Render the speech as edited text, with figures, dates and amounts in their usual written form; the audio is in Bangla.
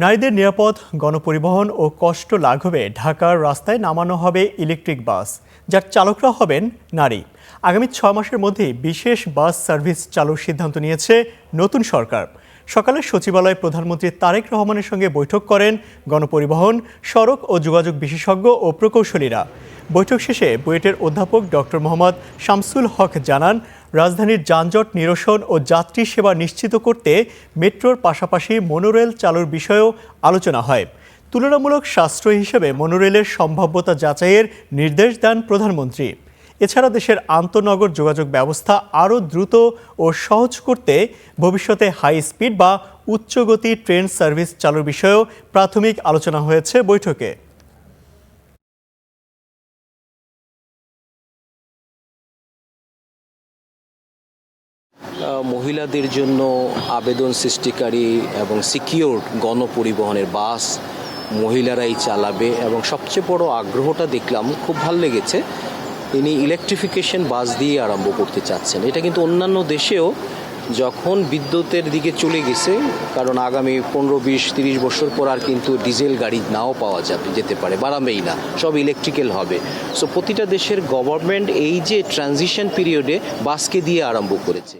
নারীদের নিরাপদ গণপরিবহন ও কষ্ট লাঘবে ঢাকার রাস্তায় নামানো হবে ইলেকট্রিক বাস, যার চালকরা হবেন নারী। আগামী 6 মাসের মধ্যে বিশেষ বাস সার্ভিস চালুর সিদ্ধান্ত নিয়েছে নতুন সরকার। সকালে সচিবালয়ে প্রধানমন্ত্রী তারেক রহমানের সঙ্গে বৈঠক করেন গণপরিবহন, সড়ক ও যোগাযোগ বিশেষজ্ঞ ও প্রকৌশলীরা। বৈঠক শেষে বুয়েটের অধ্যাপক ডক্টর মোহাম্মদ শামসুল হক জানান, রাজধানীর যানজট নিরসন ও যাত্রী সেবা নিশ্চিত করতে মেট্রোর পাশাপাশি মনোরেল চালুর বিষয়েও আলোচনা হয়। তুলনামূলক সাশ্রয়ী হিসেবে মনোরেলের সম্ভাব্যতা যাচাইয়ের নির্দেশ দেন প্রধানমন্ত্রী। এছাড়া দেশের আন্তঃনগর যোগাযোগ ব্যবস্থা আরও দ্রুত ও সহজ করতে ভবিষ্যতে হাই স্পিড বা উচ্চগতি ট্রেন সার্ভিস চালুর বিষয়েও প্রাথমিক আলোচনা হয়েছে বৈঠকে। মহিলাদের জন্য আবেদন সৃষ্টিকারী এবং সিকিউর গণপরিবহনের বাস মহিলারাই চালাবে এবং সবচেয়ে বড় আগ্রহটা দেখলাম, খুব ভালো লেগেছে, তিনি ইলেকট্রিফিকেশন বাস দিয়ে আরম্ভ করতে চাচ্ছেন। এটা কিন্তু অন্যান্য দেশেও যখন বিদ্যুতের দিকে চলে গেছে, কারণ আগামী 15-20-30 বছর পর আর কিন্তু ডিজেল গাড়ি নাও পাওয়া যেতে পারে, বাড়াবেই না, সব ইলেকট্রিক্যাল হবে। সো প্রতিটা দেশের গভর্নমেন্ট এই যে ট্রানজিশন পিরিয়ডে বাসকে দিয়ে আরম্ভ করেছে।